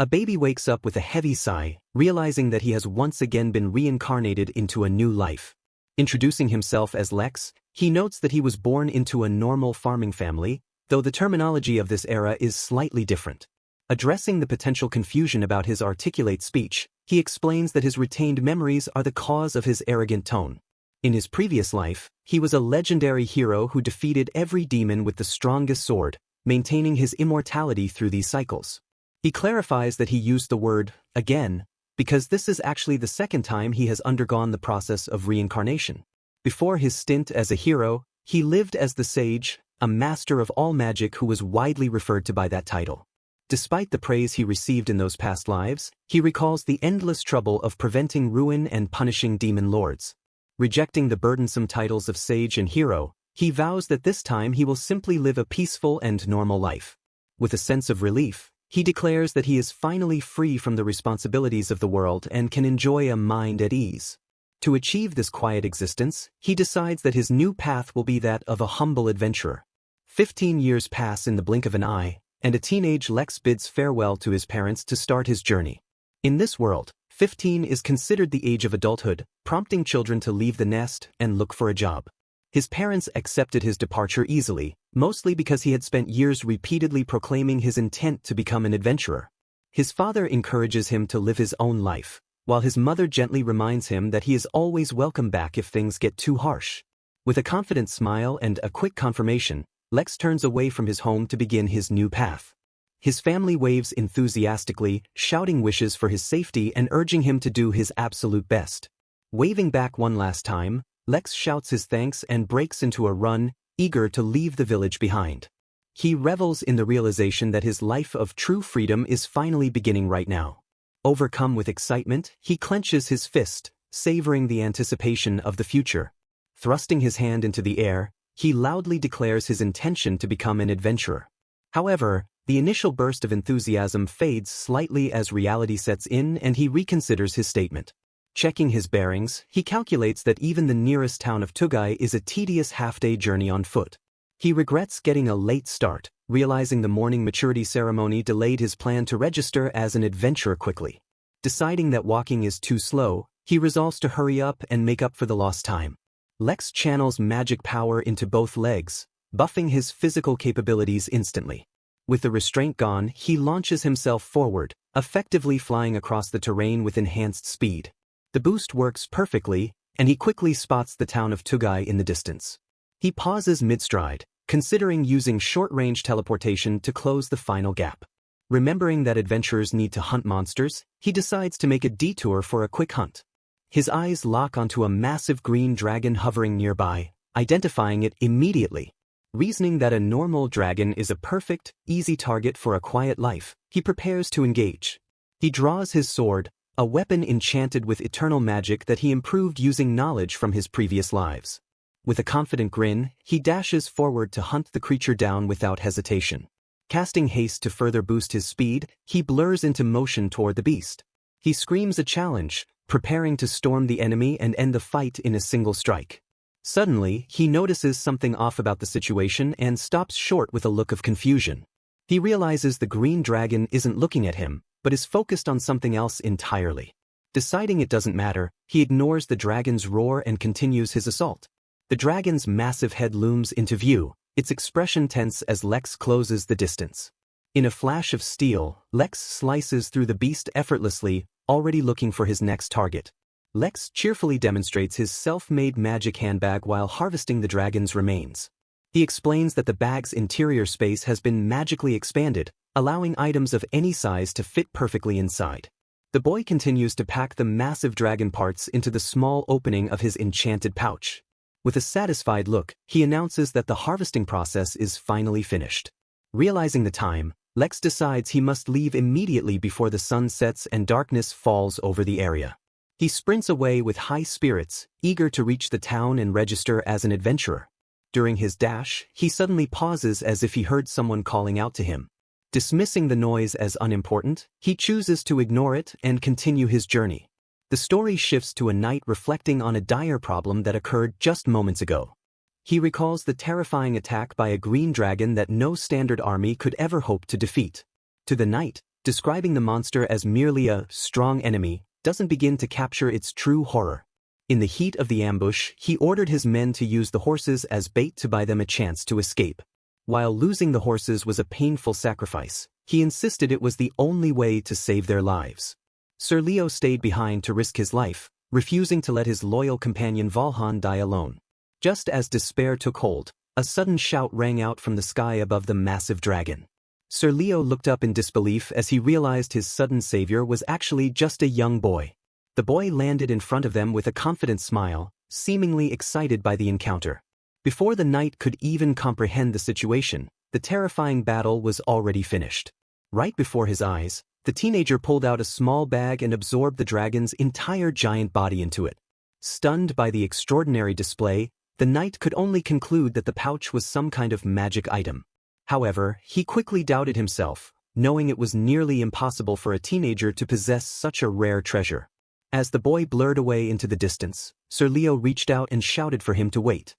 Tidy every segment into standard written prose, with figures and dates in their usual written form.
A baby wakes up with a heavy sigh, realizing that he has once again been reincarnated into a new life. Introducing himself as Lex, he notes that he was born into a normal farming family, though the terminology of this era is slightly different. Addressing the potential confusion about his articulate speech, he explains that his retained memories are the cause of his arrogant tone. In his previous life, he was a legendary hero who defeated every demon with the strongest sword, maintaining his immortality through these cycles. He clarifies that he used the word, again, because this is actually the second time he has undergone the process of reincarnation. Before his stint as a hero, he lived as the sage, a master of all magic who was widely referred to by that title. Despite the praise he received in those past lives, he recalls the endless trouble of preventing ruin and punishing demon lords. Rejecting the burdensome titles of sage and hero, he vows that this time he will simply live a peaceful and normal life. With a sense of relief, he declares that he is finally free from the responsibilities of the world and can enjoy a mind at ease. To achieve this quiet existence, he decides that his new path will be that of a humble adventurer. 15 years pass in the blink of an eye, and a teenage Lex bids farewell to his parents to start his journey. In this world, 15 is considered the age of adulthood, prompting children to leave the nest and look for a job. His parents accepted his departure easily, mostly because he had spent years repeatedly proclaiming his intent to become an adventurer. His father encourages him to live his own life, while his mother gently reminds him that he is always welcome back if things get too harsh. With a confident smile and a quick confirmation, Lex turns away from his home to begin his new path. His family waves enthusiastically, shouting wishes for his safety and urging him to do his absolute best. Waving back one last time, Lex shouts his thanks and breaks into a run, eager to leave the village behind. He revels in the realization that his life of true freedom is finally beginning right now. Overcome with excitement, he clenches his fist, savoring the anticipation of the future. Thrusting his hand into the air, he loudly declares his intention to become an adventurer. However, the initial burst of enthusiasm fades slightly as reality sets in and he reconsiders his statement. Checking his bearings, he calculates that even the nearest town of Tugai is a tedious half-day journey on foot. He regrets getting a late start, realizing the morning maturity ceremony delayed his plan to register as an adventurer quickly. Deciding that walking is too slow, he resolves to hurry up and make up for the lost time. Lex channels magic power into both legs, buffing his physical capabilities instantly. With the restraint gone, he launches himself forward, effectively flying across the terrain with enhanced speed. The boost works perfectly, and he quickly spots the town of Tugai in the distance. He pauses mid-stride, considering using short-range teleportation to close the final gap. Remembering that adventurers need to hunt monsters, he decides to make a detour for a quick hunt. His eyes lock onto a massive green dragon hovering nearby, identifying it immediately. Reasoning that a normal dragon is a perfect, easy target for a quiet life, he prepares to engage. He draws his sword, a weapon enchanted with eternal magic that he improved using knowledge from his previous lives. With a confident grin, he dashes forward to hunt the creature down without hesitation. Casting haste to further boost his speed, he blurs into motion toward the beast. He screams a challenge, preparing to storm the enemy and end the fight in a single strike. Suddenly, he notices something off about the situation and stops short with a look of confusion. He realizes the green dragon isn't looking at him, but is focused on something else entirely. Deciding it doesn't matter, he ignores the dragon's roar and continues his assault. The dragon's massive head looms into view, its expression tense as Lex closes the distance. In a flash of steel, Lex slices through the beast effortlessly, already looking for his next target. Lex cheerfully demonstrates his self-made magic handbag while harvesting the dragon's remains. He explains that the bag's interior space has been magically expanded, allowing items of any size to fit perfectly inside. The boy continues to pack the massive dragon parts into the small opening of his enchanted pouch. With a satisfied look, he announces that the harvesting process is finally finished. Realizing the time, Lex decides he must leave immediately before the sun sets and darkness falls over the area. He sprints away with high spirits, eager to reach the town and register as an adventurer. During his dash, he suddenly pauses as if he heard someone calling out to him. Dismissing the noise as unimportant, he chooses to ignore it and continue his journey. The story shifts to a knight reflecting on a dire problem that occurred just moments ago. He recalls the terrifying attack by a green dragon that no standard army could ever hope to defeat. To the knight, describing the monster as merely a strong enemy doesn't begin to capture its true horror. In the heat of the ambush, he ordered his men to use the horses as bait to buy them a chance to escape. While losing the horses was a painful sacrifice, he insisted it was the only way to save their lives. Sir Leo stayed behind to risk his life, refusing to let his loyal companion Valhan die alone. Just as despair took hold, a sudden shout rang out from the sky above the massive dragon. Sir Leo looked up in disbelief as he realized his sudden savior was actually just a young boy. The boy landed in front of them with a confident smile, seemingly excited by the encounter. Before the knight could even comprehend the situation, the terrifying battle was already finished. Right before his eyes, the teenager pulled out a small bag and absorbed the dragon's entire giant body into it. Stunned by the extraordinary display, the knight could only conclude that the pouch was some kind of magic item. However, he quickly doubted himself, knowing it was nearly impossible for a teenager to possess such a rare treasure. As the boy blurred away into the distance, Sir Leo reached out and shouted for him to wait.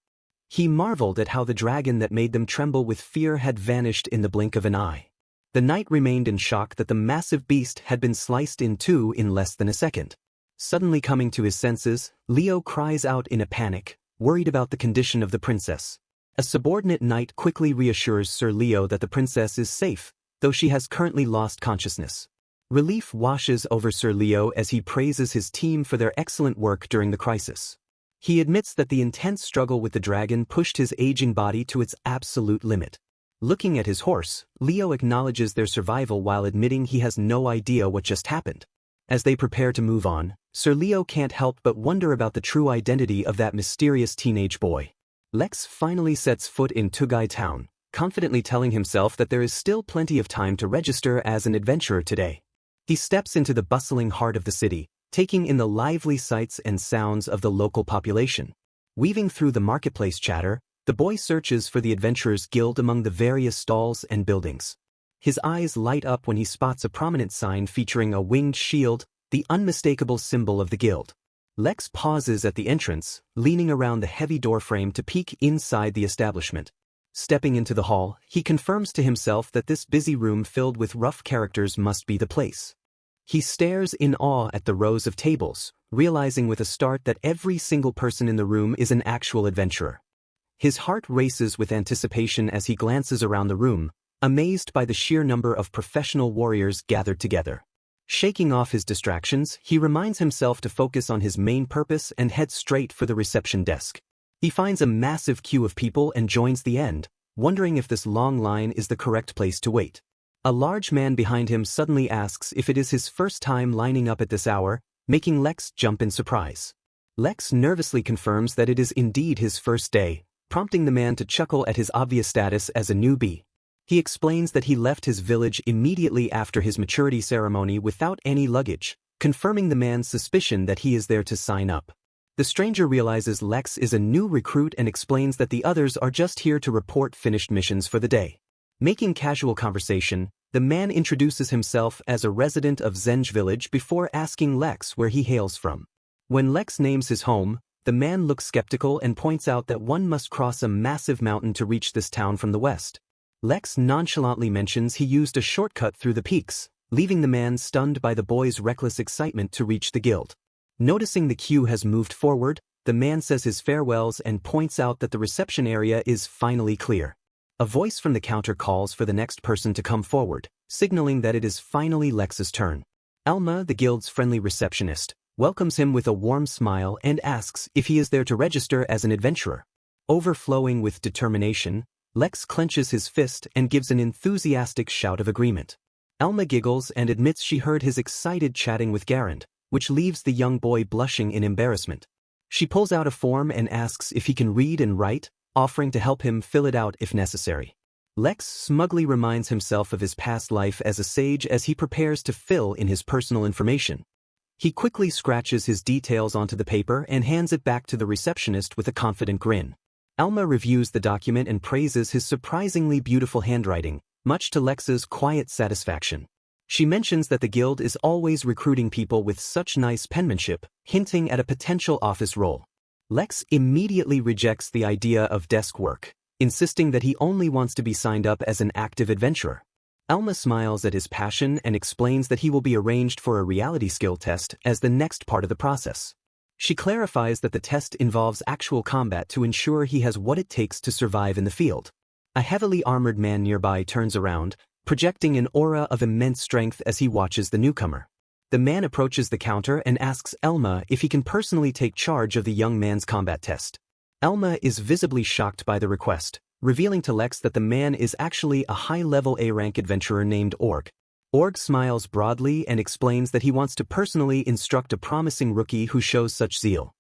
He marveled at how the dragon that made them tremble with fear had vanished in the blink of an eye. The knight remained in shock that the massive beast had been sliced in two in less than a second. Suddenly coming to his senses, Leo cries out in a panic, worried about the condition of the princess. A subordinate knight quickly reassures Sir Leo that the princess is safe, though she has currently lost consciousness. Relief washes over Sir Leo as he praises his team for their excellent work during the crisis. He admits that the intense struggle with the dragon pushed his aging body to its absolute limit. Looking at his horse, Leo acknowledges their survival while admitting he has no idea what just happened. As they prepare to move on, Sir Leo can't help but wonder about the true identity of that mysterious teenage boy. Lex finally sets foot in Tugai town, confidently telling himself that there is still plenty of time to register as an adventurer today. He steps into the bustling heart of the city, taking in the lively sights and sounds of the local population. Weaving through the marketplace chatter, the boy searches for the Adventurers Guild among the various stalls and buildings. His eyes light up when he spots a prominent sign featuring a winged shield, the unmistakable symbol of the guild. Lex pauses at the entrance, leaning around the heavy doorframe to peek inside the establishment. Stepping into the hall, he confirms to himself that this busy room filled with rough characters must be the place. He stares in awe at the rows of tables, realizing with a start that every single person in the room is an actual adventurer. His heart races with anticipation as he glances around the room, amazed by the sheer number of professional warriors gathered together. Shaking off his distractions, he reminds himself to focus on his main purpose and heads straight for the reception desk. He finds a massive queue of people and joins the end, wondering if this long line is the correct place to wait. A large man behind him suddenly asks if it is his first time lining up at this hour, making Lex jump in surprise. Lex nervously confirms that it is indeed his first day, prompting the man to chuckle at his obvious status as a newbie. He explains that he left his village immediately after his maturity ceremony without any luggage, confirming the man's suspicion that he is there to sign up. The stranger realizes Lex is a new recruit and explains that the others are just here to report finished missions for the day. Making casual conversation, the man introduces himself as a resident of Zenge village before asking Lex where he hails from. When Lex names his home, the man looks skeptical and points out that one must cross a massive mountain to reach this town from the west. Lex nonchalantly mentions he used a shortcut through the peaks, leaving the man stunned by the boy's reckless excitement to reach the guild. Noticing the queue has moved forward, the man says his farewells and points out that the reception area is finally clear. A voice from the counter calls for the next person to come forward, signaling that it is finally Lex's turn. Alma, the guild's friendly receptionist, welcomes him with a warm smile and asks if he is there to register as an adventurer. Overflowing with determination, Lex clenches his fist and gives an enthusiastic shout of agreement. Alma giggles and admits she heard his excited chatting with Garand, which leaves the young boy blushing in embarrassment. She pulls out a form and asks if he can read and write, offering to help him fill it out if necessary. Lex smugly reminds himself of his past life as a sage as he prepares to fill in his personal information. He quickly scratches his details onto the paper and hands it back to the receptionist with a confident grin. Alma reviews the document and praises his surprisingly beautiful handwriting, much to Lex's quiet satisfaction. She mentions that the guild is always recruiting people with such nice penmanship, hinting at a potential office role. Lex immediately rejects the idea of desk work, insisting that he only wants to be signed up as an active adventurer. Elma smiles at his passion and explains that he will be arranged for a reality skill test as the next part of the process. She clarifies that the test involves actual combat to ensure he has what it takes to survive in the field. A heavily armored man nearby turns around, projecting an aura of immense strength as he watches the newcomer. The man approaches the counter and asks Elma if he can personally take charge of the young man's combat test. Elma is visibly shocked by the request, revealing to Lex that the man is actually a high-level A-rank adventurer named Org. Org smiles broadly and explains that he wants to personally instruct a promising rookie who shows such zeal.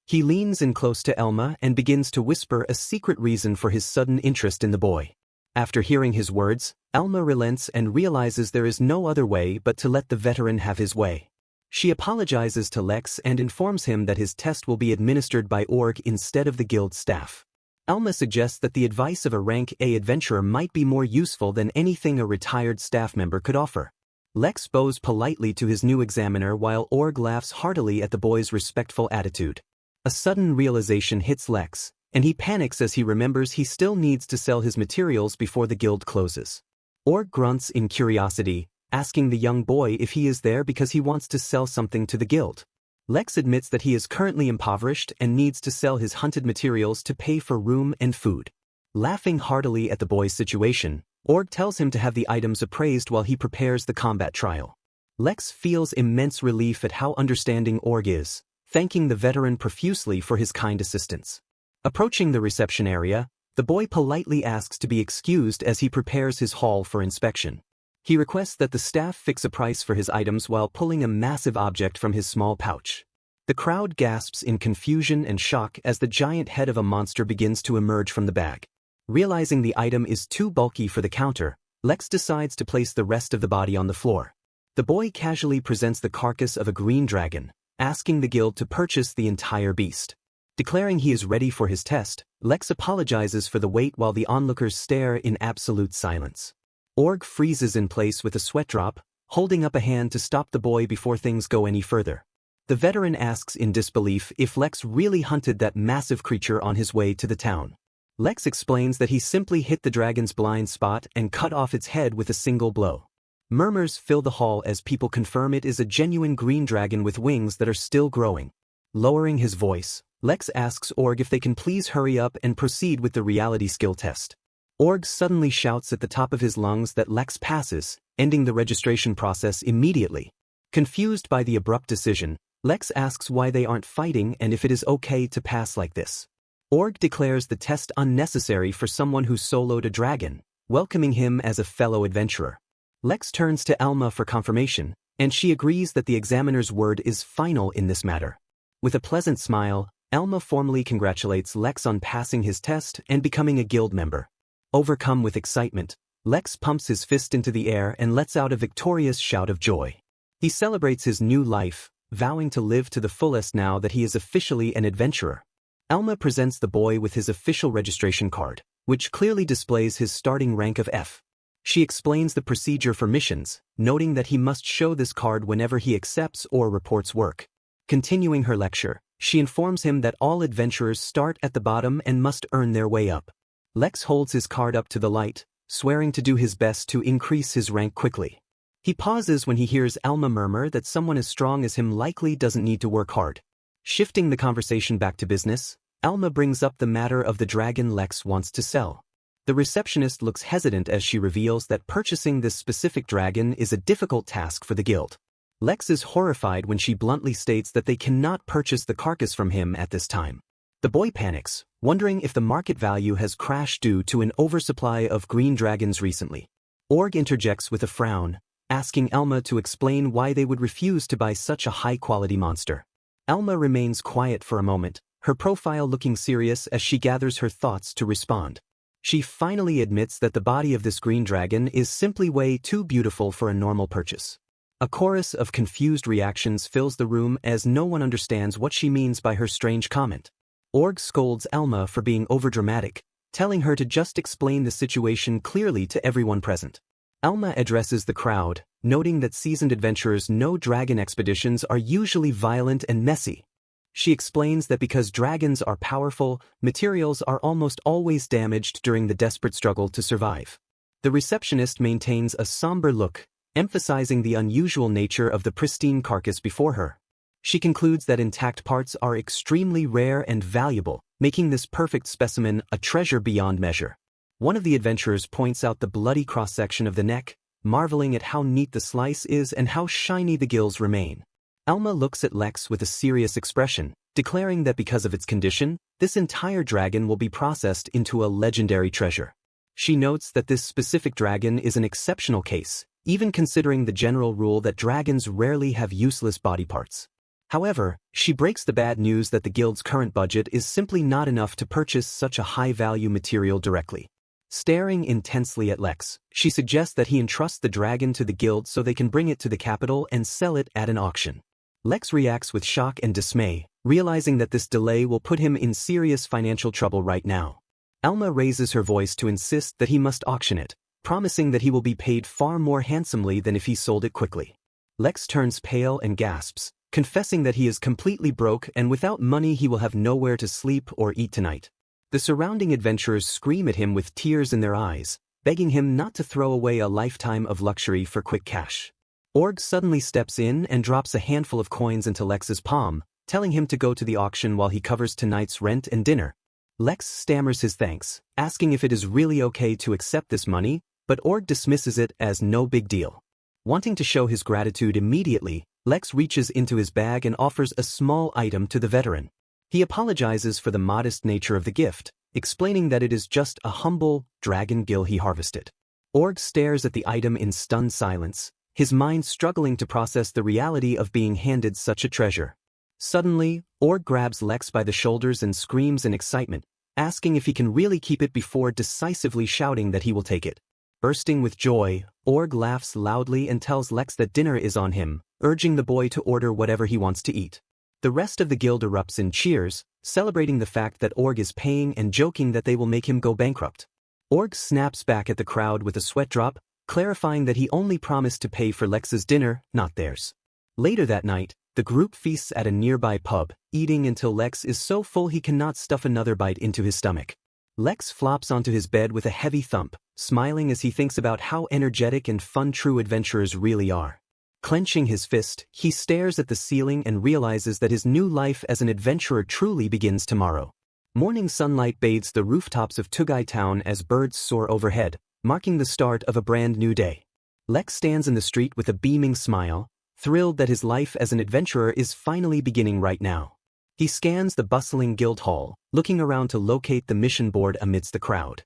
He leans in close to Elma and begins to whisper a secret reason for his sudden interest in the boy. After hearing his words, Elma relents and realizes there is no other way but to let the veteran have his way. She apologizes to Lex and informs him that his test will be administered by Org instead of the guild staff. Elma suggests that the advice of a rank A adventurer might be more useful than anything a retired staff member could offer. Lex bows politely to his new examiner while Org laughs heartily at the boy's respectful attitude. A sudden realization hits Lex, and he panics as he remembers he still needs to sell his materials before the guild closes. Org grunts in curiosity, asking the young boy if he is there because he wants to sell something to the guild. Lex admits that he is currently impoverished and needs to sell his hunted materials to pay for room and food. Laughing heartily at the boy's situation, Org tells him to have the items appraised while he prepares the combat trial. Lex feels immense relief at how understanding Org is, thanking the veteran profusely for his kind assistance. Approaching the reception area, the boy politely asks to be excused as he prepares his haul for inspection. He requests that the staff fix a price for his items while pulling a massive object from his small pouch. The crowd gasps in confusion and shock as the giant head of a monster begins to emerge from the bag. Realizing the item is too bulky for the counter, Lex decides to place the rest of the body on the floor. The boy casually presents the carcass of a green dragon, asking the guild to purchase the entire beast. Declaring he is ready for his test, Lex apologizes for the wait while the onlookers stare in absolute silence. Org freezes in place with a sweat drop, holding up a hand to stop the boy before things go any further. The veteran asks in disbelief if Lex really hunted that massive creature on his way to the town. Lex explains that he simply hit the dragon's blind spot and cut off its head with a single blow. Murmurs fill the hall as people confirm it is a genuine green dragon with wings that are still growing. Lowering his voice, Lex asks Org if they can please hurry up and proceed with the reality skill test. Org suddenly shouts at the top of his lungs that Lex passes, ending the registration process immediately. Confused by the abrupt decision, Lex asks why they aren't fighting and if it is okay to pass like this. Org declares the test unnecessary for someone who soloed a dragon, welcoming him as a fellow adventurer. Lex turns to Elma for confirmation, and she agrees that the examiner's word is final in this matter. With a pleasant smile, Elma formally congratulates Lex on passing his test and becoming a guild member. Overcome with excitement, Lex pumps his fist into the air and lets out a victorious shout of joy. He celebrates his new life, vowing to live to the fullest now that he is officially an adventurer. Elma presents the boy with his official registration card, which clearly displays his starting rank of F. She explains the procedure for missions, noting that he must show this card whenever he accepts or reports work. Continuing her lecture, she informs him that all adventurers start at the bottom and must earn their way up. Lex holds his card up to the light, swearing to do his best to increase his rank quickly. He pauses when he hears Elma murmur that someone as strong as him likely doesn't need to work hard. Shifting the conversation back to business, Elma brings up the matter of the dragon Lex wants to sell. The receptionist looks hesitant as she reveals that purchasing this specific dragon is a difficult task for the guild. Lex is horrified when she bluntly states that they cannot purchase the carcass from him at this time. The boy panics, wondering if the market value has crashed due to an oversupply of green dragons recently. Org interjects with a frown, asking Elma to explain why they would refuse to buy such a high-quality monster. Elma remains quiet for a moment, her profile looking serious as she gathers her thoughts to respond. She finally admits that the body of this green dragon is simply way too beautiful for a normal purchase. A chorus of confused reactions fills the room as no one understands what she means by her strange comment. Org scolds Elma for being overdramatic, telling her to just explain the situation clearly to everyone present. Elma addresses the crowd, noting that seasoned adventurers know dragon expeditions are usually violent and messy. She explains that because dragons are powerful, materials are almost always damaged during the desperate struggle to survive. The receptionist maintains a somber look, emphasizing the unusual nature of the pristine carcass before her. She concludes that intact parts are extremely rare and valuable, making this perfect specimen a treasure beyond measure. One of the adventurers points out the bloody cross-section of the neck, marveling at how neat the slice is and how shiny the gills remain. Alma looks at Lex with a serious expression, declaring that because of its condition, this entire dragon will be processed into a legendary treasure. She notes that this specific dragon is an exceptional case, even considering the general rule that dragons rarely have useless body parts. However, she breaks the bad news that the guild's current budget is simply not enough to purchase such a high-value material directly. Staring intensely at Lex, she suggests that he entrust the dragon to the guild so they can bring it to the capital and sell it at an auction. Lex reacts with shock and dismay, realizing that this delay will put him in serious financial trouble right now. Alma raises her voice to insist that he must auction it, promising that he will be paid far more handsomely than if he sold it quickly. Lex turns pale and gasps, confessing that he is completely broke and without money he will have nowhere to sleep or eat tonight. The surrounding adventurers scream at him with tears in their eyes, begging him not to throw away a lifetime of luxury for quick cash. Org suddenly steps in and drops a handful of coins into Lex's palm, telling him to go to the auction while he covers tonight's rent and dinner. Lex stammers his thanks, asking if it is really okay to accept this money, but Org dismisses it as no big deal. Wanting to show his gratitude immediately, Lex reaches into his bag and offers a small item to the veteran. He apologizes for the modest nature of the gift, explaining that it is just a humble dragon gill he harvested. Org stares at the item in stunned silence, his mind struggling to process the reality of being handed such a treasure. Suddenly, Org grabs Lex by the shoulders and screams in excitement, asking if he can really keep it before decisively shouting that he will take it. Bursting with joy, Org laughs loudly and tells Lex that dinner is on him, urging the boy to order whatever he wants to eat. The rest of the guild erupts in cheers, celebrating the fact that Org is paying and joking that they will make him go bankrupt. Org snaps back at the crowd with a sweat drop, clarifying that he only promised to pay for Lex's dinner, not theirs. Later that night, the group feasts at a nearby pub, eating until Lex is so full he cannot stuff another bite into his stomach. Lex flops onto his bed with a heavy thump, smiling as he thinks about how energetic and fun true adventurers really are. Clenching his fist, he stares at the ceiling and realizes that his new life as an adventurer truly begins tomorrow. Morning sunlight bathes the rooftops of Tugai Town as birds soar overhead, marking the start of a brand new day. Lex stands in the street with a beaming smile, thrilled that his life as an adventurer is finally beginning right now. He scans the bustling guild hall, looking around to locate the mission board amidst the crowd.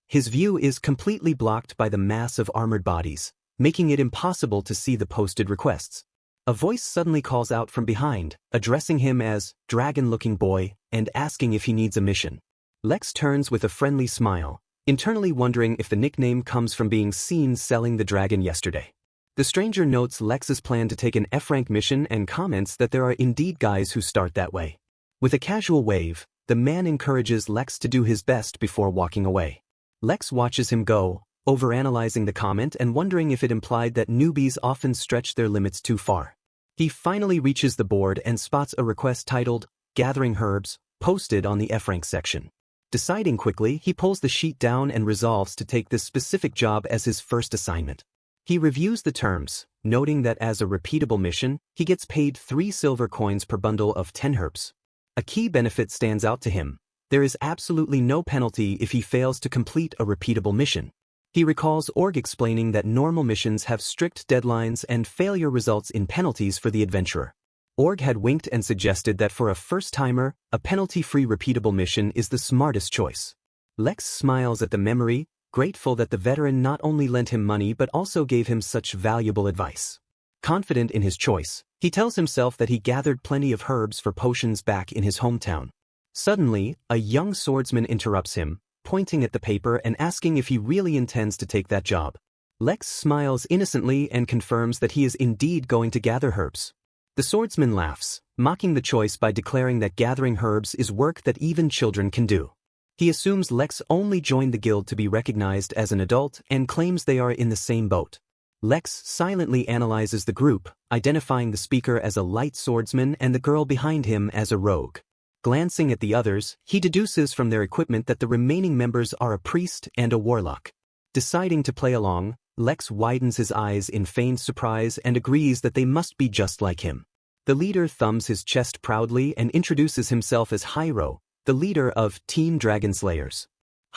His view is completely blocked by the mass of armored bodies, making it impossible to see the posted requests. A voice suddenly calls out from behind, addressing him as dragon-looking boy and asking if he needs a mission. Lex turns with a friendly smile, internally wondering if the nickname comes from being seen selling the dragon yesterday. The stranger notes Lex's plan to take an F-rank mission and comments that there are indeed guys who start that way. With a casual wave, the man encourages Lex to do his best before walking away. Lex watches him go, overanalyzing the comment and wondering if it implied that newbies often stretch their limits too far. He finally reaches the board and spots a request titled, Gathering Herbs, posted on the F-rank section. Deciding quickly, he pulls the sheet down and resolves to take this specific job as his first assignment. He reviews the terms, noting that as a repeatable mission, he gets paid 3 silver coins per bundle of 10 herbs. A key benefit stands out to him. There is absolutely no penalty if he fails to complete a repeatable mission. He recalls Org explaining that normal missions have strict deadlines and failure results in penalties for the adventurer. Org had winked and suggested that for a first-timer, a penalty-free repeatable mission is the smartest choice. Lex smiles at the memory, grateful that the veteran not only lent him money but also gave him such valuable advice. Confident in his choice, he tells himself that he gathered plenty of herbs for potions back in his hometown. Suddenly, a young swordsman interrupts him, pointing at the paper and asking if he really intends to take that job. Lex smiles innocently and confirms that he is indeed going to gather herbs. The swordsman laughs, mocking the choice by declaring that gathering herbs is work that even children can do. He assumes Lex only joined the guild to be recognized as an adult and claims they are in the same boat. Lex silently analyzes the group, identifying the speaker as a light swordsman and the girl behind him as a rogue. Glancing at the others, he deduces from their equipment that the remaining members are a priest and a warlock. Deciding to play along, Lex widens his eyes in feigned surprise and agrees that they must be just like him. The leader thumbs his chest proudly and introduces himself as Hiro, the leader of Team Dragon Slayers.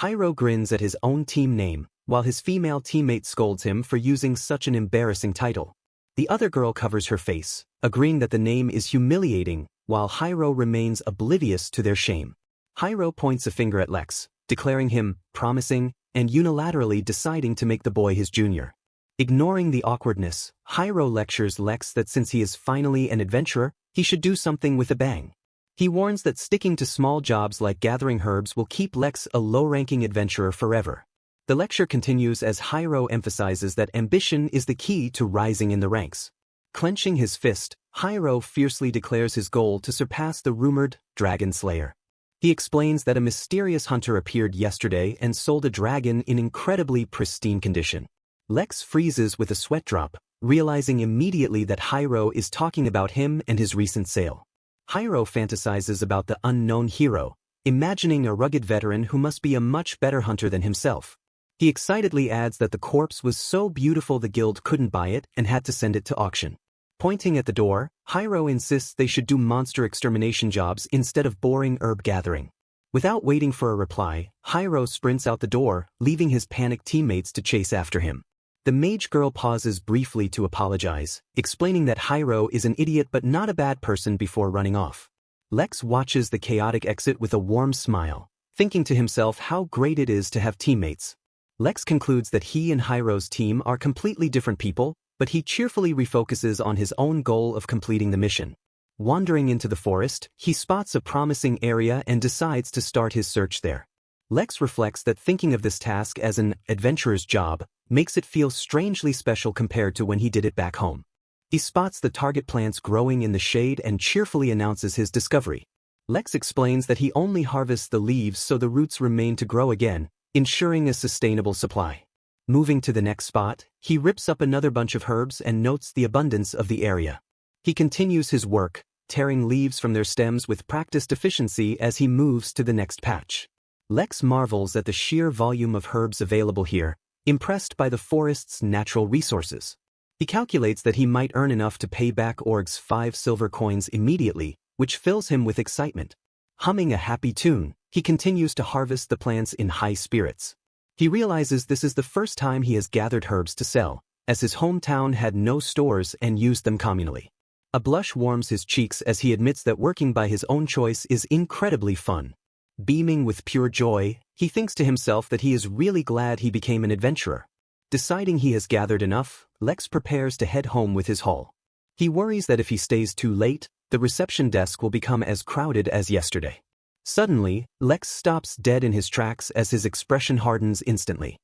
Hiro grins at his own team name, while his female teammate scolds him for using such an embarrassing title. The other girl covers her face, agreeing that the name is humiliating, while Hiro remains oblivious to their shame. Hiro points a finger at Lex, declaring him promising, and unilaterally deciding to make the boy his junior. Ignoring the awkwardness, Hiro lectures Lex that since he is finally an adventurer, he should do something with a bang. He warns that sticking to small jobs like gathering herbs will keep Lex a low-ranking adventurer forever. The lecture continues as Hiro emphasizes that ambition is the key to rising in the ranks. Clenching his fist, Hiro fiercely declares his goal to surpass the rumored Dragon Slayer. He explains that a mysterious hunter appeared yesterday and sold a dragon in incredibly pristine condition. Lex freezes with a sweat drop, realizing immediately that Hiro is talking about him and his recent sale. Hiro fantasizes about the unknown hero, imagining a rugged veteran who must be a much better hunter than himself. He excitedly adds that the corpse was so beautiful the guild couldn't buy it and had to send it to auction. Pointing at the door, Hiro insists they should do monster extermination jobs instead of boring herb gathering. Without waiting for a reply, Hiro sprints out the door, leaving his panicked teammates to chase after him. The mage girl pauses briefly to apologize, explaining that Hiro is an idiot but not a bad person before running off. Lex watches the chaotic exit with a warm smile, thinking to himself how great it is to have teammates. Lex concludes that he and Hiro's team are completely different people, but he cheerfully refocuses on his own goal of completing the mission. Wandering into the forest, he spots a promising area and decides to start his search there. Lex reflects that thinking of this task as an adventurer's job makes it feel strangely special compared to when he did it back home. He spots the target plants growing in the shade and cheerfully announces his discovery. Lex explains that he only harvests the leaves so the roots remain to grow again, ensuring a sustainable supply. Moving to the next spot, he rips up another bunch of herbs and notes the abundance of the area. He continues his work, tearing leaves from their stems with practiced efficiency as he moves to the next patch. Lex marvels at the sheer volume of herbs available here, impressed by the forest's natural resources. He calculates that he might earn enough to pay back Org's 5 silver coins immediately, which fills him with excitement. Humming a happy tune, he continues to harvest the plants in high spirits. He realizes this is the first time he has gathered herbs to sell, as his hometown had no stores and used them communally. A blush warms his cheeks as he admits that working by his own choice is incredibly fun. Beaming with pure joy, he thinks to himself that he is really glad he became an adventurer. Deciding he has gathered enough, Lex prepares to head home with his haul. He worries that if he stays too late, the reception desk will become as crowded as yesterday. Suddenly, Lex stops dead in his tracks as his expression hardens instantly.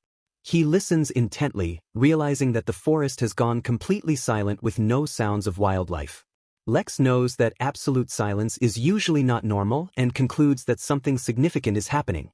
He listens intently, realizing that the forest has gone completely silent with no sounds of wildlife. Lex knows that absolute silence is usually not normal and concludes that something significant is happening.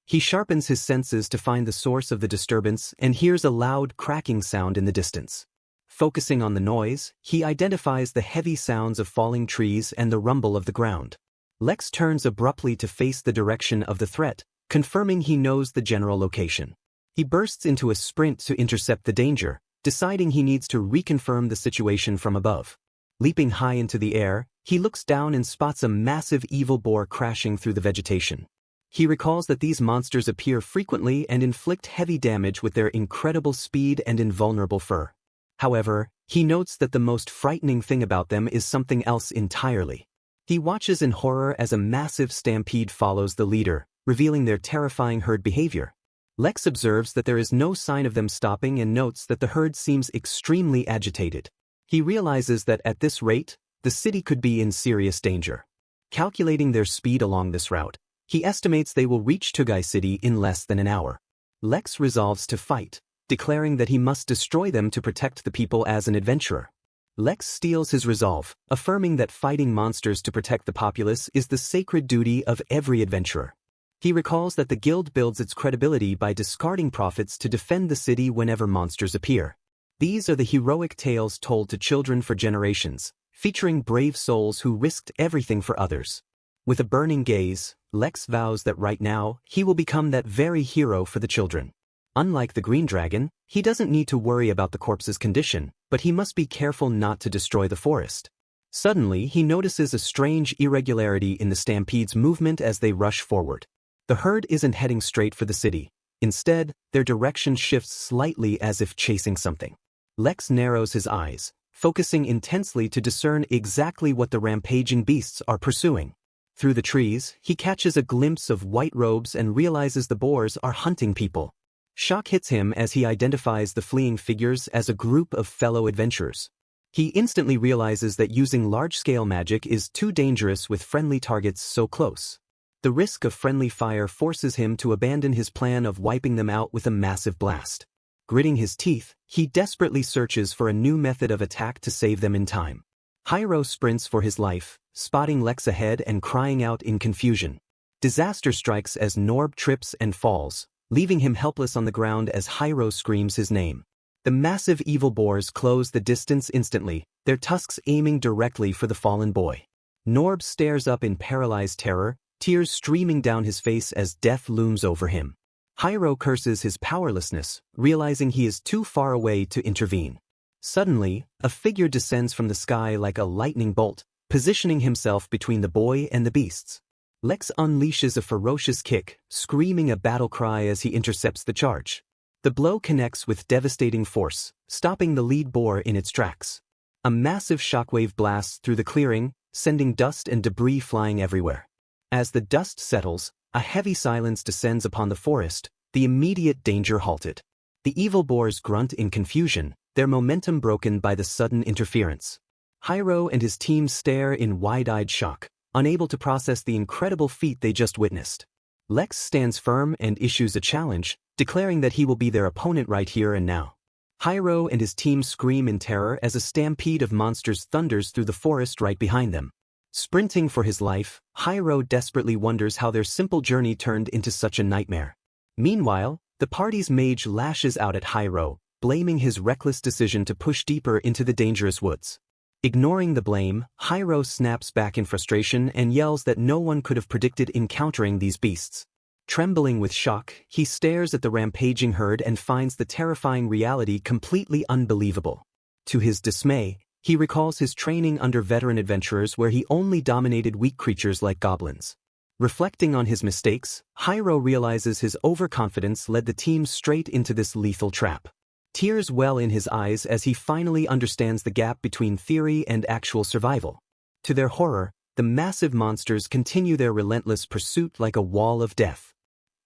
He sharpens his senses to find the source of the disturbance and hears a loud cracking sound in the distance. Focusing on the noise, he identifies the heavy sounds of falling trees and the rumble of the ground. Lex turns abruptly to face the direction of the threat, confirming he knows the general location. He bursts into a sprint to intercept the danger, deciding he needs to reconfirm the situation from above. Leaping high into the air, he looks down and spots a massive evil boar crashing through the vegetation. He recalls that these monsters appear frequently and inflict heavy damage with their incredible speed and invulnerable fur. However, he notes that the most frightening thing about them is something else entirely. He watches in horror as a massive stampede follows the leader, revealing their terrifying herd behavior. Lex observes that there is no sign of them stopping and notes that the herd seems extremely agitated. He realizes that at this rate, the city could be in serious danger. Calculating their speed along this route, he estimates they will reach Tugai City in less than an hour. Lex resolves to fight, declaring that he must destroy them to protect the people as an adventurer. Lex steals his resolve, affirming that fighting monsters to protect the populace is the sacred duty of every adventurer. He recalls that the guild builds its credibility by discarding profits to defend the city whenever monsters appear. These are the heroic tales told to children for generations, featuring brave souls who risked everything for others. With a burning gaze, Lex vows that right now, he will become that very hero for the children. Unlike the green dragon, he doesn't need to worry about the corpse's condition, but he must be careful not to destroy the forest. Suddenly, he notices a strange irregularity in the stampede's movement as they rush forward. The herd isn't heading straight for the city. Instead, their direction shifts slightly as if chasing something. Lex narrows his eyes, focusing intensely to discern exactly what the rampaging beasts are pursuing. Through the trees, he catches a glimpse of white robes and realizes the boars are hunting people. Shock hits him as he identifies the fleeing figures as a group of fellow adventurers. He instantly realizes that using large-scale magic is too dangerous with friendly targets so close. The risk of friendly fire forces him to abandon his plan of wiping them out with a massive blast. Gritting his teeth, he desperately searches for a new method of attack to save them in time. Hyro sprints for his life, spotting Lex ahead and crying out in confusion. Disaster strikes as Norb trips and falls, leaving him helpless on the ground as Hyro screams his name. The massive evil boars close the distance instantly, their tusks aiming directly for the fallen boy. Norb stares up in paralyzed terror, tears streaming down his face as death looms over him. Hyro curses his powerlessness, realizing he is too far away to intervene. Suddenly, a figure descends from the sky like a lightning bolt, positioning himself between the boy and the beasts. Lex unleashes a ferocious kick, screaming a battle cry as he intercepts the charge. The blow connects with devastating force, stopping the lead boar in its tracks. A massive shockwave blasts through the clearing, sending dust and debris flying everywhere. As the dust settles, a heavy silence descends upon the forest, the immediate danger halted. The evil boars grunt in confusion, their momentum broken by the sudden interference. Hyro and his team stare in wide-eyed shock, unable to process the incredible feat they just witnessed. Lex stands firm and issues a challenge, declaring that he will be their opponent right here and now. Hyro and his team scream in terror as a stampede of monsters thunders through the forest right behind them. Sprinting for his life, Hyro desperately wonders how their simple journey turned into such a nightmare. Meanwhile, the party's mage lashes out at Hyro, blaming his reckless decision to push deeper into the dangerous woods. Ignoring the blame, Hyro snaps back in frustration and yells that no one could have predicted encountering these beasts. Trembling with shock, he stares at the rampaging herd and finds the terrifying reality completely unbelievable. To his dismay, he recalls his training under veteran adventurers where he only dominated weak creatures like goblins. Reflecting on his mistakes, Hyro realizes his overconfidence led the team straight into this lethal trap. Tears well in his eyes as he finally understands the gap between theory and actual survival. To their horror, the massive monsters continue their relentless pursuit like a wall of death.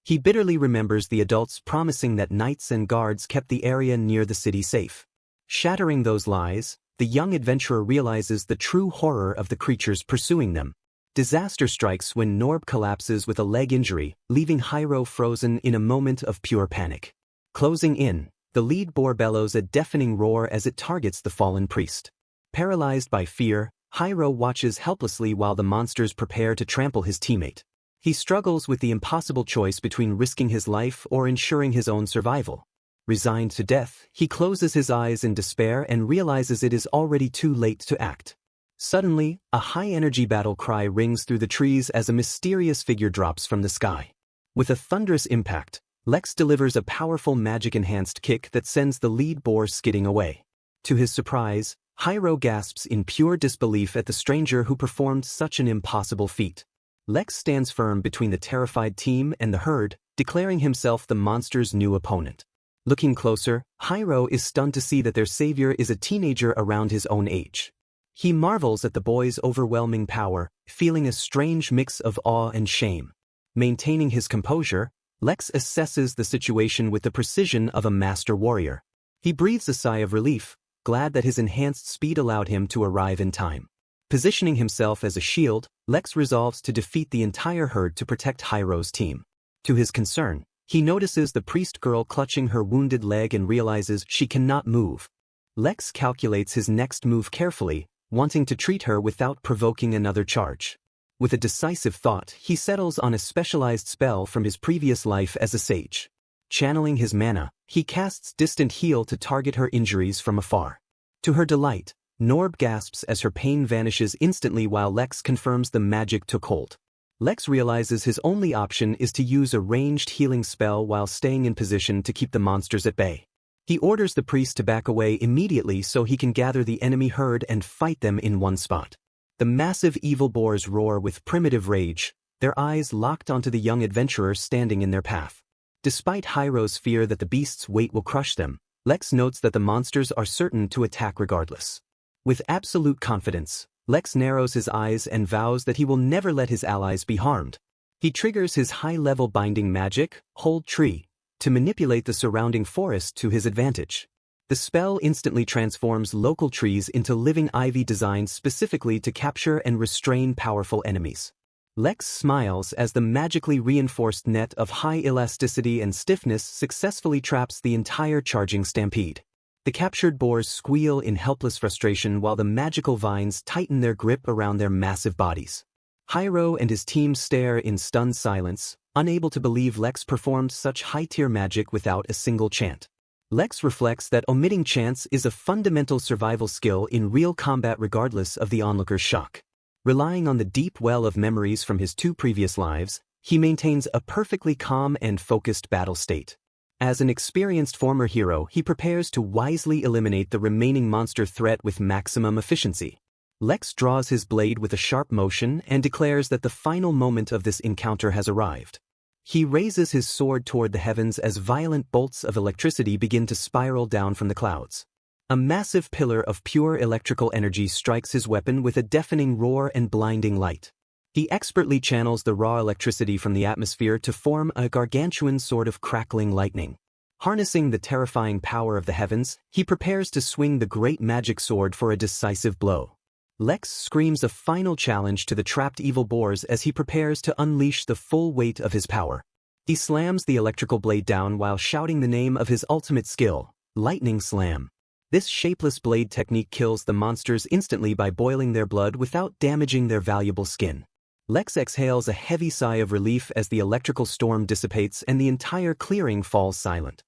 He bitterly remembers the adults promising that knights and guards kept the area near the city safe. Shattering those lies, the young adventurer realizes the true horror of the creatures pursuing them. Disaster strikes when Norb collapses with a leg injury, leaving Hyro frozen in a moment of pure panic. Closing in, the lead boar bellows a deafening roar as it targets the fallen priest. Paralyzed by fear, Hyro watches helplessly while the monsters prepare to trample his teammate. He struggles with the impossible choice between risking his life or ensuring his own survival. Resigned to death, he closes his eyes in despair and realizes it is already too late to act. Suddenly, a high-energy battle cry rings through the trees as a mysterious figure drops from the sky. With a thunderous impact, Lex delivers a powerful magic-enhanced kick that sends the lead boar skidding away. To his surprise, Hyro gasps in pure disbelief at the stranger who performed such an impossible feat. Lex stands firm between the terrified team and the herd, declaring himself the monster's new opponent. Looking closer, Hyro is stunned to see that their savior is a teenager around his own age. He marvels at the boy's overwhelming power, feeling a strange mix of awe and shame. Maintaining his composure, Lex assesses the situation with the precision of a master warrior. He breathes a sigh of relief, glad that his enhanced speed allowed him to arrive in time. Positioning himself as a shield, Lex resolves to defeat the entire herd to protect Hyro's team. To his concern, he notices the priest girl clutching her wounded leg and realizes she cannot move. Lex calculates his next move carefully, wanting to treat her without provoking another charge. With a decisive thought, he settles on a specialized spell from his previous life as a sage. Channeling his mana, he casts Distant Heal to target her injuries from afar. To her delight, Norb gasps as her pain vanishes instantly while Lex confirms the magic took hold. Lex realizes his only option is to use a ranged healing spell while staying in position to keep the monsters at bay. He orders the priest to back away immediately so he can gather the enemy herd and fight them in one spot. The massive evil boars roar with primitive rage, their eyes locked onto the young adventurer standing in their path. Despite Hiro's fear that the beast's weight will crush them, Lex notes that the monsters are certain to attack regardless. With absolute confidence, Lex narrows his eyes and vows that he will never let his allies be harmed. He triggers his high-level binding magic, Hold Tree, to manipulate the surrounding forest to his advantage. The spell instantly transforms local trees into living ivy designed specifically to capture and restrain powerful enemies. Lex smiles as the magically reinforced net of high elasticity and stiffness successfully traps the entire charging stampede. The captured boars squeal in helpless frustration while the magical vines tighten their grip around their massive bodies. Hiro and his team stare in stunned silence, unable to believe Lex performed such high-tier magic without a single chant. Lex reflects that omitting chants is a fundamental survival skill in real combat regardless of the onlooker's shock. Relying on the deep well of memories from his 2 previous lives, he maintains a perfectly calm and focused battle state. As an experienced former hero, he prepares to wisely eliminate the remaining monster threat with maximum efficiency. Lex draws his blade with a sharp motion and declares that the final moment of this encounter has arrived. He raises his sword toward the heavens as violent bolts of electricity begin to spiral down from the clouds. A massive pillar of pure electrical energy strikes his weapon with a deafening roar and blinding light. He expertly channels the raw electricity from the atmosphere to form a gargantuan sword of crackling lightning. Harnessing the terrifying power of the heavens, he prepares to swing the great magic sword for a decisive blow. Lex screams a final challenge to the trapped evil boars as he prepares to unleash the full weight of his power. He slams the electrical blade down while shouting the name of his ultimate skill, Lightning Slam. This shapeless blade technique kills the monsters instantly by boiling their blood without damaging their valuable skin. Lex exhales a heavy sigh of relief as the electrical storm dissipates and the entire clearing falls silent.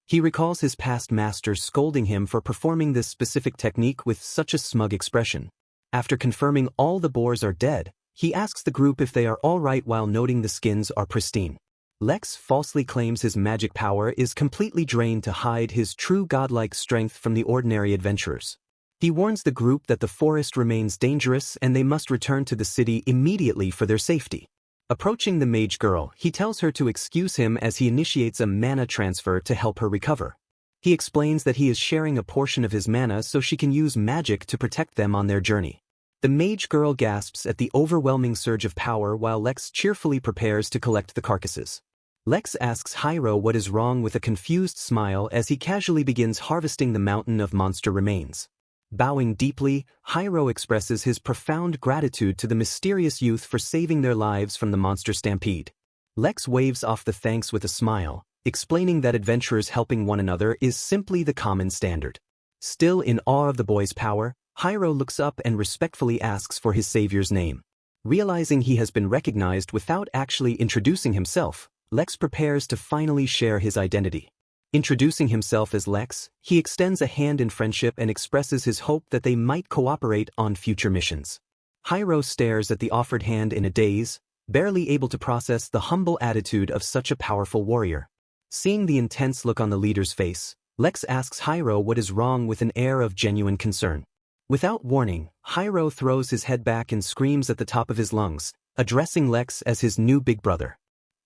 He recalls his past master scolding him for performing this specific technique with such a smug expression. After confirming all the boars are dead, he asks the group if they are all right while noting the skins are pristine. Lex falsely claims his magic power is completely drained to hide his true godlike strength from the ordinary adventurers. He warns the group that the forest remains dangerous and they must return to the city immediately for their safety. Approaching the mage girl, he tells her to excuse him as he initiates a mana transfer to help her recover. He explains that he is sharing a portion of his mana so she can use magic to protect them on their journey. The mage girl gasps at the overwhelming surge of power while Lex cheerfully prepares to collect the carcasses. Lex asks Hiro what is wrong with a confused smile as he casually begins harvesting the mountain of monster remains. Bowing deeply, Hiro expresses his profound gratitude to the mysterious youth for saving their lives from the monster stampede. Lex waves off the thanks with a smile, explaining that adventurers helping one another is simply the common standard. Still in awe of the boy's power, Hiro looks up and respectfully asks for his savior's name. Realizing he has been recognized without actually introducing himself, Lex prepares to finally share his identity. Introducing himself as Lex, he extends a hand in friendship and expresses his hope that they might cooperate on future missions. Hiro stares at the offered hand in a daze, barely able to process the humble attitude of such a powerful warrior. Seeing the intense look on the leader's face, Lex asks Hiro what is wrong with an air of genuine concern. Without warning, Hiro throws his head back and screams at the top of his lungs, addressing Lex as his new big brother.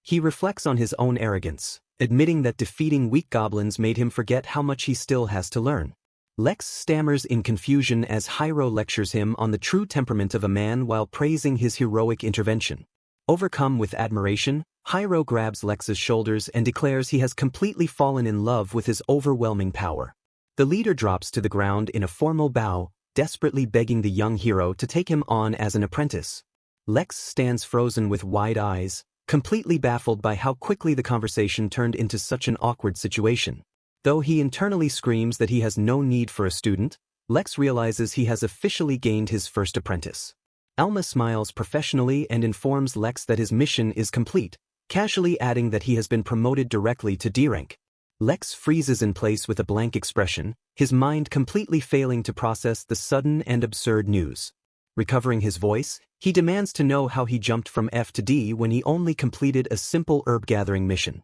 He reflects on his own arrogance, admitting that defeating weak goblins made him forget how much he still has to learn. Lex stammers in confusion as Hiro lectures him on the true temperament of a man while praising his heroic intervention. Overcome with admiration, Hiro grabs Lex's shoulders and declares he has completely fallen in love with his overwhelming power. The leader drops to the ground in a formal bow, desperately begging the young hero to take him on as an apprentice. Lex stands frozen with wide eyes, completely baffled by how quickly the conversation turned into such an awkward situation. Though he internally screams that he has no need for a student, Lex realizes he has officially gained his first apprentice. Alma smiles professionally and informs Lex that his mission is complete, casually adding that he has been promoted directly to D rank. Lex freezes in place with a blank expression, his mind completely failing to process the sudden and absurd news. Recovering his voice, He demands to know how he jumped from F to D when he only completed a simple herb-gathering mission.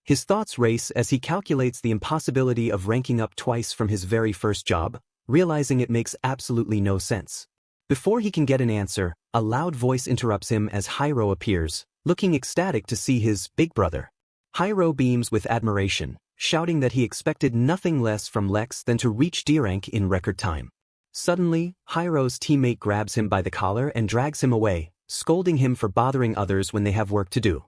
His thoughts race as he calculates the impossibility of ranking up twice from his very first job, realizing it makes absolutely no sense. Before he can get an answer, a loud voice interrupts him as Hiro appears, looking ecstatic to see his big brother. Hiro beams with admiration, shouting that he expected nothing less from Lex than to reach D rank in record time. Suddenly, Hiro's teammate grabs him by the collar and drags him away, scolding him for bothering others when they have work to do.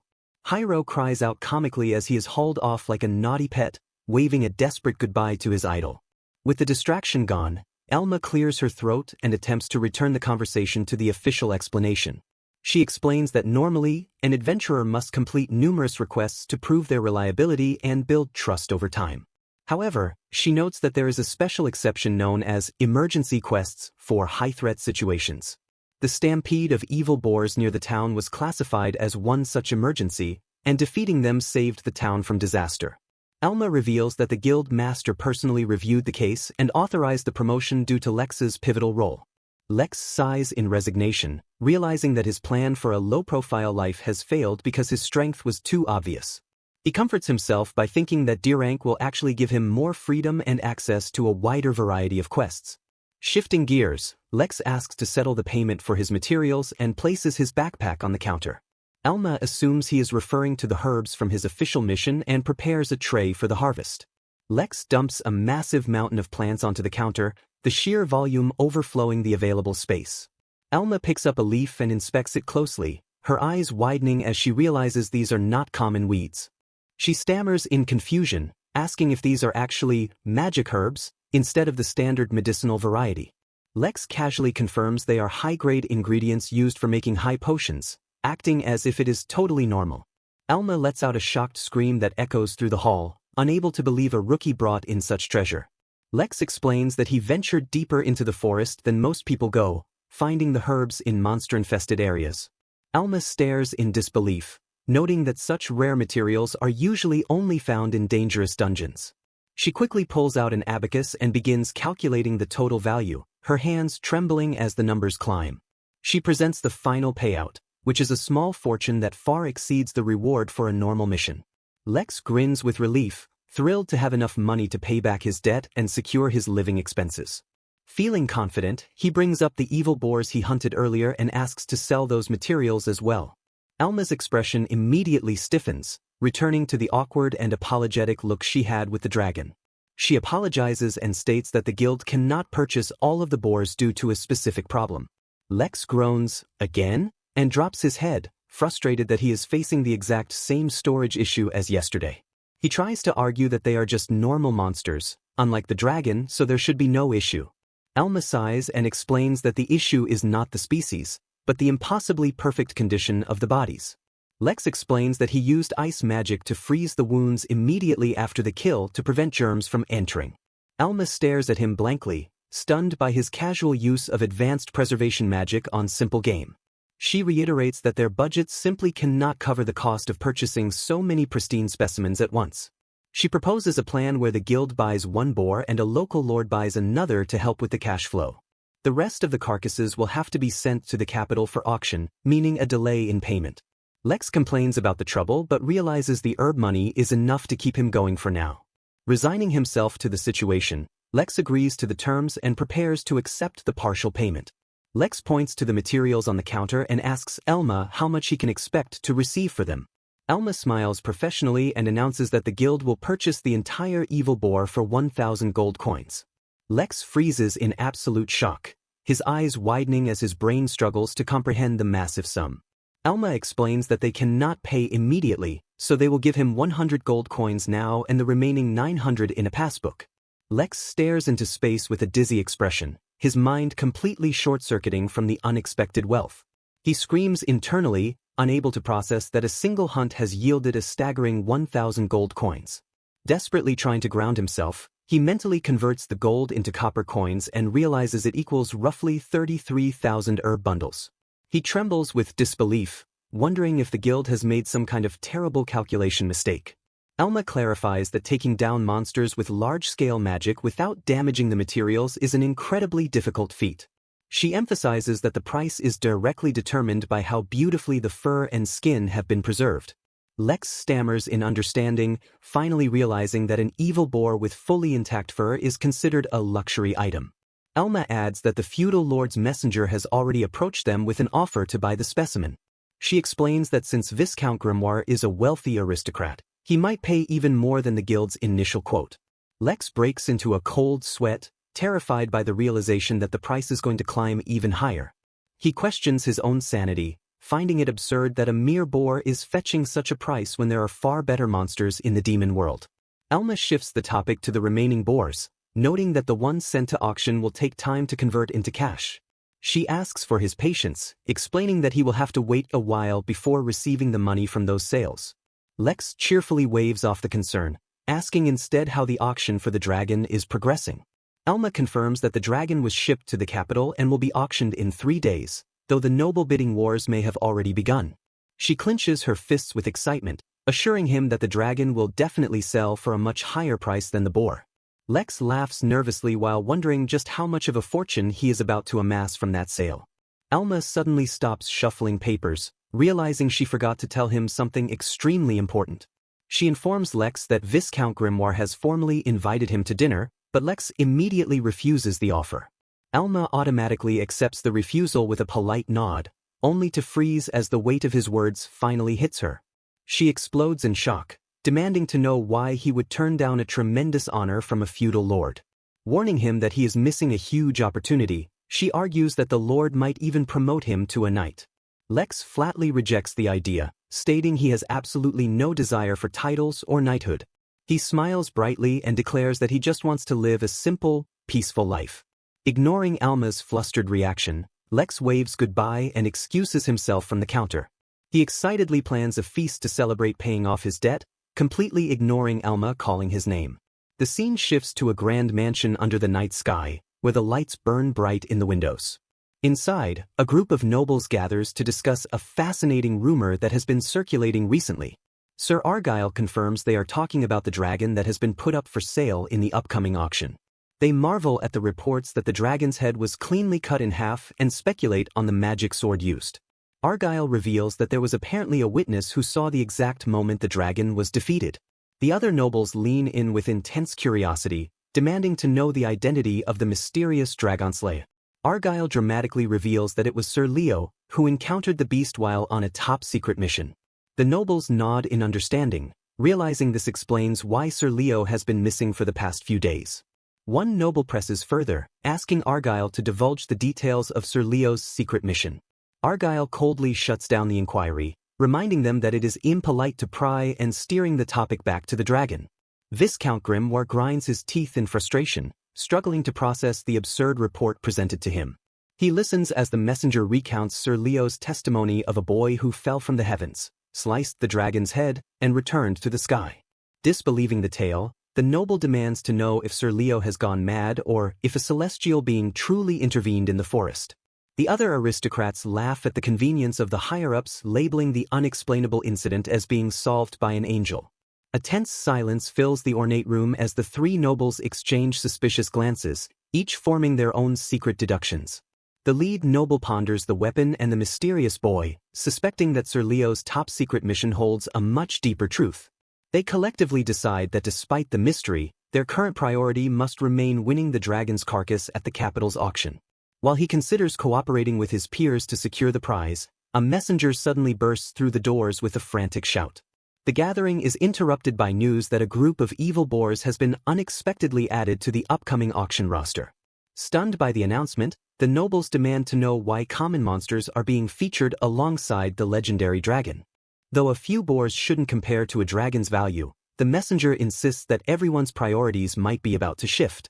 Hiro cries out comically as he is hauled off like a naughty pet, waving a desperate goodbye to his idol. With the distraction gone, Elma clears her throat and attempts to return the conversation to the official explanation. She explains that normally, an adventurer must complete numerous requests to prove their reliability and build trust over time. However, she notes that there is a special exception known as emergency quests for high-threat situations. The stampede of evil boars near the town was classified as one such emergency, and defeating them saved the town from disaster. Elma reveals that the guild master personally reviewed the case and authorized the promotion due to Lex's pivotal role. Lex sighs in resignation, realizing that his plan for a low-profile life has failed because his strength was too obvious. He comforts himself by thinking that D rank will actually give him more freedom and access to a wider variety of quests. Shifting gears, Lex asks to settle the payment for his materials and places his backpack on the counter. Elma assumes he is referring to the herbs from his official mission and prepares a tray for the harvest. Lex dumps a massive mountain of plants onto the counter, the sheer volume overflowing the available space. Elma picks up a leaf and inspects it closely, her eyes widening as she realizes these are not common weeds. She stammers in confusion, asking if these are actually magic herbs instead of the standard medicinal variety. Lex casually confirms they are high-grade ingredients used for making high potions, acting as if it is totally normal. Elma lets out a shocked scream that echoes through the hall, unable to believe a rookie brought in such treasure. Lex explains that he ventured deeper into the forest than most people go, finding the herbs in monster-infested areas. Elma stares in disbelief, noting that such rare materials are usually only found in dangerous dungeons. She quickly pulls out an abacus and begins calculating the total value, her hands trembling as the numbers climb. She presents the final payout, which is a small fortune that far exceeds the reward for a normal mission. Lex grins with relief, thrilled to have enough money to pay back his debt and secure his living expenses. Feeling confident, he brings up the evil boars he hunted earlier and asks to sell those materials as well. Elma's expression immediately stiffens, returning to the awkward and apologetic look she had with the dragon. She apologizes and states that the guild cannot purchase all of the boars due to a specific problem. Lex groans, again, and drops his head, frustrated that he is facing the exact same storage issue as yesterday. He tries to argue that they are just normal monsters, unlike the dragon, so there should be no issue. Elma sighs and explains that the issue is not the species, but the impossibly perfect condition of the bodies. Lex explains that he used ice magic to freeze the wounds immediately after the kill to prevent germs from entering. Elma stares at him blankly, stunned by his casual use of advanced preservation magic on simple game. She reiterates that their budgets simply cannot cover the cost of purchasing so many pristine specimens at once. She proposes a plan where the guild buys one boar and a local lord buys another to help with the cash flow. The rest of the carcasses will have to be sent to the capital for auction, meaning a delay in payment. Lex complains about the trouble but realizes the herb money is enough to keep him going for now. Resigning himself to the situation, Lex agrees to the terms and prepares to accept the partial payment. Lex points to the materials on the counter and asks Elma how much he can expect to receive for them. Elma smiles professionally and announces that the guild will purchase the entire evil boar for 1,000 gold coins. Lex freezes in absolute shock, his eyes widening as his brain struggles to comprehend the massive sum. Elma explains that they cannot pay immediately, so they will give him 100 gold coins now and the remaining 900 in a passbook. Lex stares into space with a dizzy expression, his mind completely short-circuiting from the unexpected wealth. He screams internally, unable to process that a single hunt has yielded a staggering 1,000 gold coins. Desperately trying to ground himself, he mentally converts the gold into copper coins and realizes it equals roughly 33,000 herb bundles. He trembles with disbelief, wondering if the guild has made some kind of terrible calculation mistake. Elma clarifies that taking down monsters with large-scale magic without damaging the materials is an incredibly difficult feat. She emphasizes that the price is directly determined by how beautifully the fur and skin have been preserved. Lex stammers in understanding, finally realizing that an evil boar with fully intact fur is considered a luxury item. Elma adds that the feudal lord's messenger has already approached them with an offer to buy the specimen. She explains that since Viscount Grimoire is a wealthy aristocrat, he might pay even more than the guild's initial quote. Lex breaks into a cold sweat, terrified by the realization that the price is going to climb even higher. He questions his own sanity, finding it absurd that a mere boar is fetching such a price when there are far better monsters in the demon world. Elma shifts the topic to the remaining boars, noting that the ones sent to auction will take time to convert into cash. She asks for his patience, explaining that he will have to wait a while before receiving the money from those sales. Lex cheerfully waves off the concern, asking instead how the auction for the dragon is progressing. Elma confirms that the dragon was shipped to the capital and will be auctioned in 3 days, though the noble bidding wars may have already begun. She clenches her fists with excitement, assuring him that the dragon will definitely sell for a much higher price than the boar. Lex laughs nervously while wondering just how much of a fortune he is about to amass from that sale. Elma suddenly stops shuffling papers, realizing she forgot to tell him something extremely important. She informs Lex that Viscount Grimoire has formally invited him to dinner, but Lex immediately refuses the offer. Elma automatically accepts the refusal with a polite nod, only to freeze as the weight of his words finally hits her. She explodes in shock, demanding to know why he would turn down a tremendous honor from a feudal lord. Warning him that he is missing a huge opportunity, she argues that the lord might even promote him to a knight. Lex flatly rejects the idea, stating he has absolutely no desire for titles or knighthood. He smiles brightly and declares that he just wants to live a simple, peaceful life. Ignoring Elma's flustered reaction, Lex waves goodbye and excuses himself from the counter. He excitedly plans a feast to celebrate paying off his debt, completely ignoring Elma calling his name. The scene shifts to a grand mansion under the night sky, where the lights burn bright in the windows. Inside, a group of nobles gathers to discuss a fascinating rumor that has been circulating recently. Sir Argyle confirms they are talking about the dragon that has been put up for sale in the upcoming auction. They marvel at the reports that the dragon's head was cleanly cut in half and speculate on the magic sword used. Argyle reveals that there was apparently a witness who saw the exact moment the dragon was defeated. The other nobles lean in with intense curiosity, demanding to know the identity of the mysterious dragon slayer. Argyle dramatically reveals that it was Sir Leo who encountered the beast while on a top-secret mission. The nobles nod in understanding, realizing this explains why Sir Leo has been missing for the past few days. One noble presses further, asking Argyle to divulge the details of Sir Leo's secret mission. Argyle coldly shuts down the inquiry, reminding them that it is impolite to pry and steering the topic back to the dragon. Viscount Grimoire grinds his teeth in frustration, struggling to process the absurd report presented to him. He listens as the messenger recounts Sir Leo's testimony of a boy who fell from the heavens, sliced the dragon's head, and returned to the sky. Disbelieving the tale, the noble demands to know if Sir Leo has gone mad or if a celestial being truly intervened in the forest. The other aristocrats laugh at the convenience of the higher-ups labeling the unexplainable incident as being solved by an angel. A tense silence fills the ornate room as the three nobles exchange suspicious glances, each forming their own secret deductions. The lead noble ponders the weapon and the mysterious boy, suspecting that Sir Leo's top-secret mission holds a much deeper truth. They collectively decide that despite the mystery, their current priority must remain winning the dragon's carcass at the capital's auction. While he considers cooperating with his peers to secure the prize, a messenger suddenly bursts through the doors with a frantic shout. The gathering is interrupted by news that a group of evil boars has been unexpectedly added to the upcoming auction roster. Stunned by the announcement, the nobles demand to know why common monsters are being featured alongside the legendary dragon. Though a few boars shouldn't compare to a dragon's value, the messenger insists that everyone's priorities might be about to shift.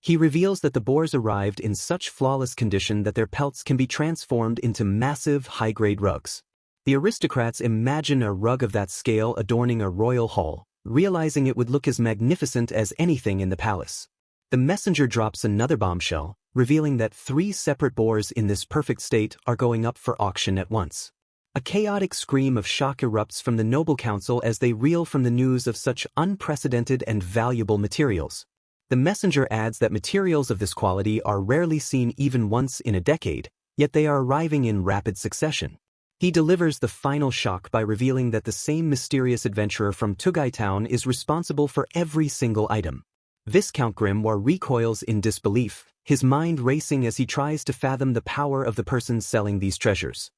He reveals that the boars arrived in such flawless condition that their pelts can be transformed into massive, high-grade rugs. The aristocrats imagine a rug of that scale adorning a royal hall, realizing it would look as magnificent as anything in the palace. The messenger drops another bombshell, revealing that 3 separate boars in this perfect state are going up for auction at once. A chaotic scream of shock erupts from the noble council as they reel from the news of such unprecedented and valuable materials. The messenger adds that materials of this quality are rarely seen even once in a decade, yet they are arriving in rapid succession. He delivers the final shock by revealing that the same mysterious adventurer from Tugai Town is responsible for every single item. Viscount Grimoire recoils in disbelief, his mind racing as he tries to fathom the power of the person selling these treasures.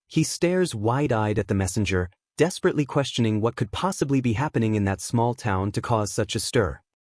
He stares wide-eyed at the messenger, desperately questioning what could possibly be happening in that small town to cause such a stir.